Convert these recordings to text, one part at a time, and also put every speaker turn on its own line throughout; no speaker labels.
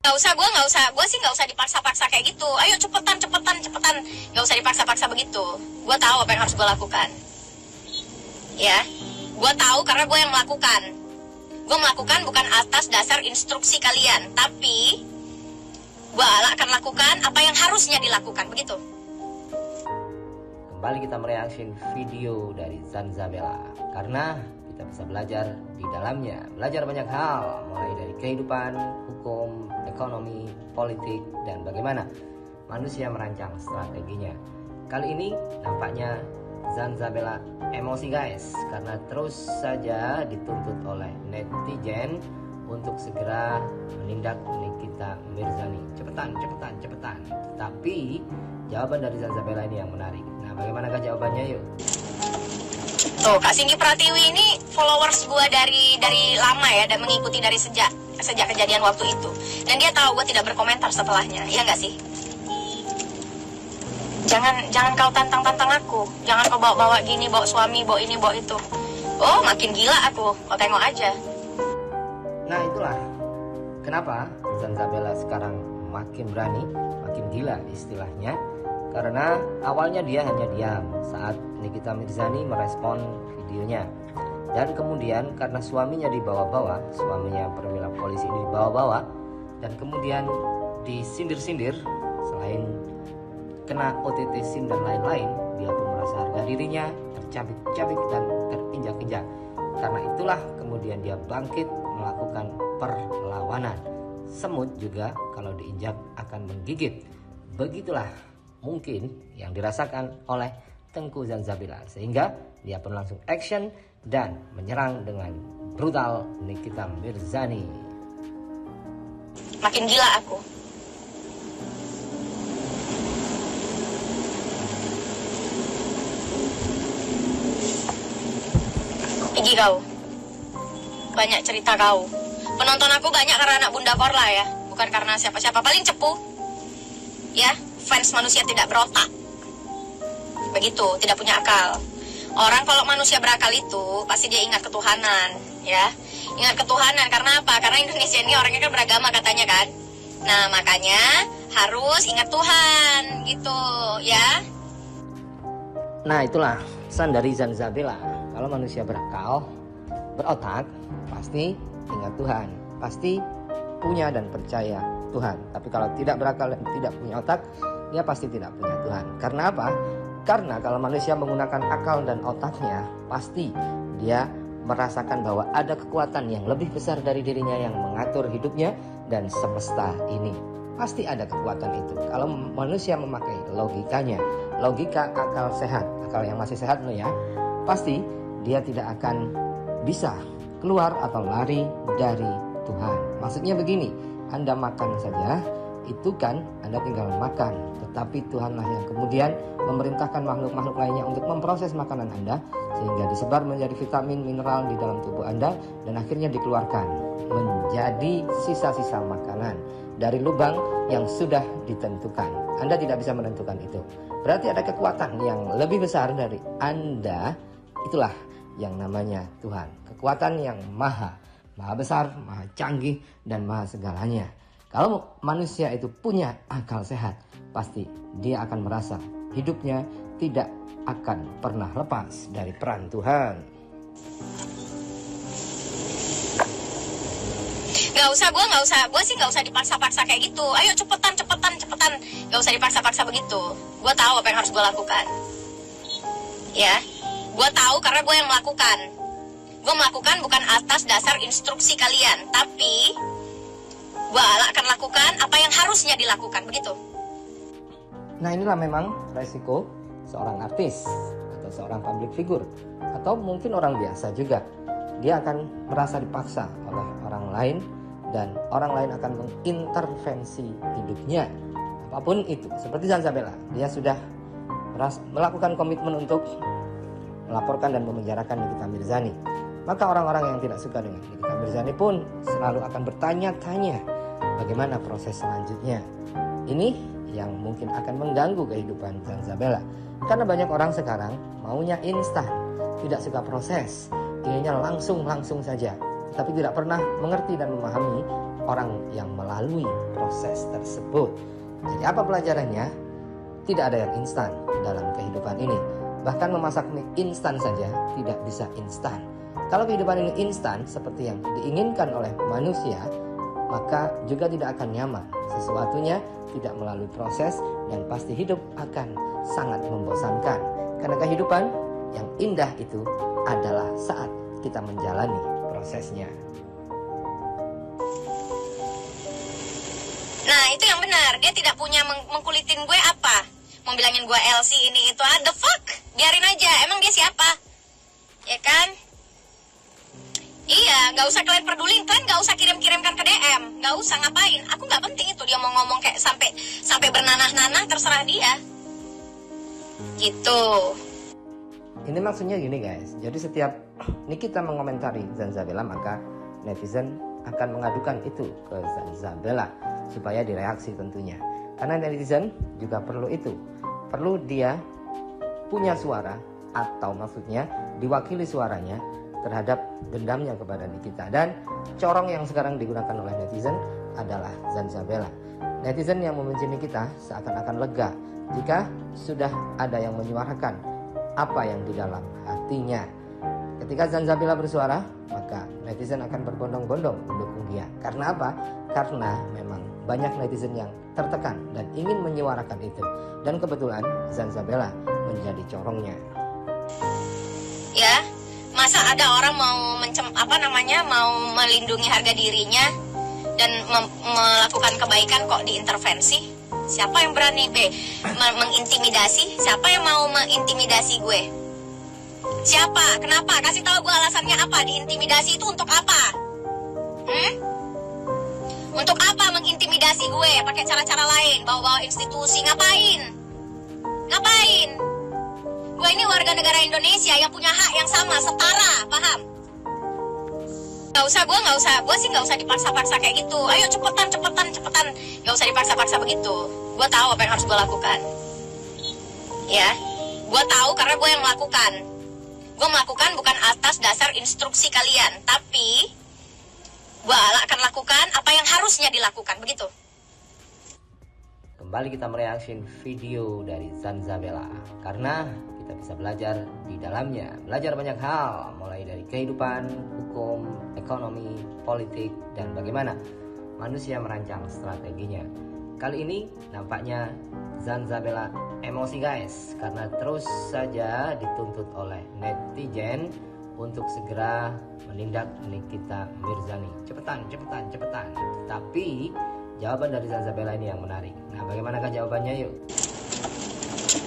Gue sih nggak usah dipaksa-paksa kayak gitu. Ayo cepetan. Nggak usah dipaksa-paksa begitu. Gue tahu apa yang harus gue lakukan. Ya, gue tahu karena gue yang melakukan. Gue melakukan bukan atas dasar instruksi kalian, tapi gue akan lakukan apa yang harusnya dilakukan, begitu.
Kembali kita mereaksi video dari Zanzabela karena kita bisa belajar di dalamnya, belajar banyak hal mulai dari kehidupan, hukum, ekonomi, politik, dan bagaimana manusia merancang strateginya. Kali ini nampaknya Zanzabela emosi guys, karena terus saja dituntut oleh netizen untuk segera menindak Nikita Mirzani. Cepetan. Tapi jawaban dari Zanzabela ini yang menarik. Nah, bagaimanakah jawabannya yuk?
Tuh, Kak Singgi Pratiwi ini followers gue dari lama ya, dan mengikuti dari sejak kejadian waktu itu. Dan dia tahu gue tidak berkomentar setelahnya, iya nggak sih? Jangan kau tantang aku. Jangan kau bawa gini, bawa suami, bawa ini, bawa itu. Oh, makin gila aku. Kau tengok aja.
Nah, itulah kenapa Zanzabela sekarang makin berani, makin gila istilahnya. Karena awalnya dia hanya diam saat Nikita Mirzani merespon videonya. Dan kemudian karena suaminya dibawa-bawa, suaminya perwira polisi ini dibawa-bawa, dan kemudian disindir-sindir, selain kena OTT SIM dan lain-lain, dia pun merasa harga dirinya tercabik-cabik dan terinjak-injak. Karena itulah kemudian dia bangkit melakukan perlawanan. Semut juga kalau diinjak akan menggigit. Begitulah mungkin yang dirasakan oleh Tengku Zanzabela, sehingga dia pun langsung action dan menyerang dengan brutal Nikita Mirzani.
Makin gila aku. Igi kau. Banyak cerita kau. Penonton aku banyak karena anak Bunda Korla ya, bukan karena siapa-siapa. Paling cepu. Ya, fans manusia tidak berotak. Begitu, tidak punya akal. Orang kalau manusia berakal itu pasti dia ingat ketuhanan, ya. Ingat ketuhanan karena apa? Karena Indonesia ini orangnya kan beragama katanya kan. Nah, makanya harus ingat Tuhan gitu, ya.
Nah, itulah pesan dari Zanzabela. Kalau manusia berakal, berotak, pasti ingat Tuhan, pasti punya dan percaya Tuhan. Tapi kalau tidak berakal dan tidak punya otak, dia pasti tidak punya Tuhan. Karena apa? Karena kalau manusia menggunakan akal dan otaknya, pasti dia merasakan bahwa ada kekuatan yang lebih besar dari dirinya yang mengatur hidupnya dan semesta ini. Pasti ada kekuatan itu. Kalau manusia memakai logikanya, logika akal sehat, akal yang masih sehat loh ya, pasti dia tidak akan bisa keluar atau lari dari Tuhan. Maksudnya begini, Anda makan saja, itu kan Anda tinggal makan. Tetapi Tuhanlah yang kemudian memerintahkan makhluk-makhluk lainnya untuk memproses makanan Anda, sehingga disebar menjadi vitamin, mineral di dalam tubuh Anda, dan akhirnya dikeluarkan menjadi sisa-sisa makanan dari lubang yang sudah ditentukan. Anda tidak bisa menentukan itu. Berarti ada kekuatan yang lebih besar dari Anda. Itulah yang namanya Tuhan. Kekuatan yang maha besar, maha canggih, dan maha segalanya. Kalau manusia itu punya akal sehat, pasti dia akan merasa hidupnya tidak akan pernah lepas dari peran Tuhan.
Gue sih nggak usah dipaksa-paksa kayak gitu. Ayo cepetan. Nggak usah dipaksa-paksa begitu. Gue tahu apa yang harus gue lakukan. Ya, gue tahu karena gue yang melakukan. Gue melakukan bukan atas dasar instruksi kalian, tapi gue akan lakukan apa yang harusnya dilakukan, begitu.
Nah, inilah memang resiko seorang artis atau seorang public figure, atau mungkin orang biasa juga. Dia akan merasa dipaksa oleh orang lain, dan orang lain akan mengintervensi hidupnya. Apapun itu, seperti Zanzabela, dia sudah melakukan komitmen untuk melaporkan dan memenjarakan Nikita Mirzani. Maka orang-orang yang tidak suka dengan Nikita Mirzani pun selalu akan bertanya-tanya bagaimana proses selanjutnya. Ini yang mungkin akan mengganggu kehidupan Zanzabela. Karena banyak orang sekarang maunya instan, tidak suka proses, inginnya langsung saja. Tapi tidak pernah mengerti dan memahami orang yang melalui proses tersebut. Jadi apa pelajarannya? Tidak ada yang instan dalam kehidupan ini. Bahkan memasak mie instan saja tidak bisa instan. Kalau kehidupan ini instan seperti yang diinginkan oleh manusia, maka juga tidak akan nyaman. Sesuatunya tidak melalui proses dan pasti hidup akan sangat membosankan. Karena kehidupan yang indah itu adalah saat kita menjalani prosesnya.
Nah itu yang benar, dia tidak punya mengkulitin gue apa, mau bilangin gue LC ini itu, the fuck, biarin aja, emang dia siapa, ya kan? Iya, nggak usah kalian pedulin, kalian nggak usah kirimkan ke DM, nggak usah ngapain, aku nggak penting itu dia mau ngomong kayak sampai bernanah-nanah, terserah dia, gitu.
Ini maksudnya gini guys, jadi setiap Nikita mengomentari Zanzabella, maka netizen akan mengadukan itu ke Zanzabella supaya direaksi tentunya. Karena netizen juga perlu itu, perlu dia punya suara atau maksudnya diwakili suaranya terhadap dendamnya kepada Nikita. Dan corong yang sekarang digunakan oleh netizen adalah Zanzabella. Netizen yang membenci Nikita seakan-akan lega jika sudah ada yang menyuarakan apa yang di dalam hatinya. Ketika Zanzabella bersuara, maka netizen akan berbondong-bondong mendukung dia. Karena apa? Karena memang banyak netizen yang tertekan dan ingin menyuarakan itu. Dan kebetulan Zanzabella menjadi corongnya.
Ya, masa ada orang mau mau melindungi harga dirinya dan melakukan kebaikan kok diintervensi? Siapa yang berani mengintimidasi? Siapa yang mau mengintimidasi gue? Siapa? Kenapa? Kasih tahu gue alasannya apa? Diintimidasi itu untuk apa? Untuk apa mengintimidasi gue? Pakai cara-cara lain, bawa-bawa institusi, ngapain? Ngapain? Gue ini warga negara Indonesia yang punya hak yang sama, setara, paham? Gue sih nggak usah dipaksa-paksa kayak gitu. Ayo cepetan, nggak usah dipaksa-paksa begitu. Gue tahu apa yang harus gue lakukan. Ya, gue tahu karena gue yang melakukan. Gue melakukan bukan atas dasar instruksi kalian, tapi gue akan lakukan apa yang harusnya dilakukan, begitu.
Kembali kita mereaksi video dari Zanzabella karena kita bisa belajar di dalamnya, belajar banyak hal, mulai dari kehidupan, hukum, ekonomi, politik, dan bagaimana manusia merancang strateginya. Kali ini nampaknya Zanzabella emosi guys, karena terus saja dituntut oleh netizen untuk segera menindak Nikita Mirzani. Cepetan. Tapi jawaban dari Zanzabella ini yang menarik. Nah, bagaimanakah jawabannya, yuk?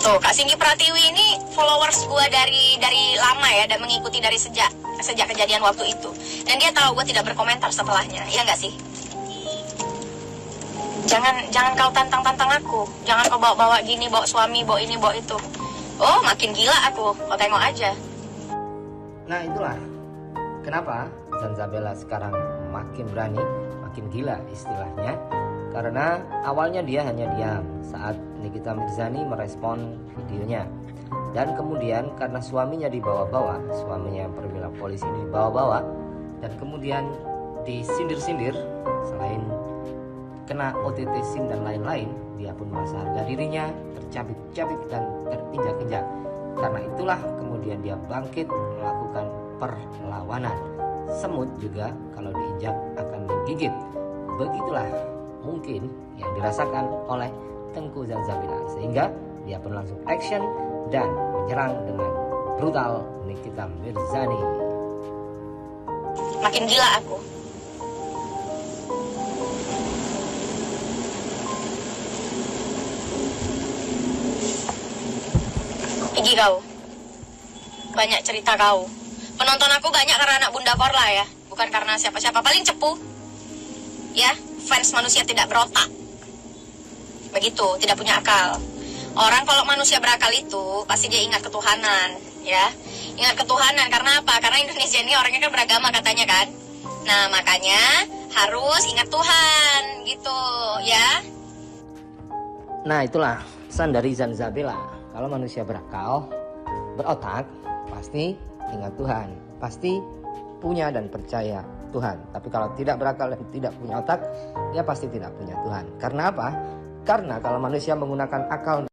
Tuh, Kak Singgi Pratiwi ini followers gue dari lama ya, dan mengikuti dari sejak kejadian waktu itu. Dan dia tahu gue tidak berkomentar setelahnya, iya nggak sih? Jangan kau tantang aku. Jangan kau bawa gini, bawa suami, bawa ini, bawa itu. Oh, makin gila aku. Kau tengok aja.
Nah, itulah kenapa Zanzabella sekarang makin berani, makin gila istilahnya. Karena awalnya dia hanya diam saat Nikita Mirzani merespon videonya. Dan kemudian karena suaminya dibawa-bawa, suaminya yang perwira polisi ini dibawa-bawa, dan kemudian disindir-sindir, selain kena OTT SIM dan lain-lain, dia pun merasa harga dirinya tercabik-cabik dan terinjak-injak. Karena itulah kemudian dia bangkit melakukan perlawanan. Semut juga kalau diinjak akan menggigit. Begitulah mungkin yang dirasakan oleh Tengku Zanzabella, sehingga dia pun langsung action dan menyerang dengan brutal Nikita Mirzani.
Makin gila aku. Igi kau. Banyak cerita kau. Penonton aku banyak karena anak Bunda Korla ya, bukan karena siapa-siapa. Paling cepu. Ya, fans manusia tidak berotak. Begitu, tidak punya akal. Orang kalau manusia berakal itu pasti dia ingat ketuhanan, ya. Ingat ketuhanan karena apa? Karena Indonesia ini orangnya kan beragama katanya kan. Nah, makanya harus ingat Tuhan gitu, ya.
Nah, itulah pesan dari Zanzabella. Kalau manusia berakal, berotak, pasti ingat Tuhan, pasti punya dan percaya Tuhan. Tuhan. Tapi kalau tidak berakal dan tidak punya otak, dia pasti tidak punya Tuhan. Karena apa? Karena kalau manusia menggunakan akal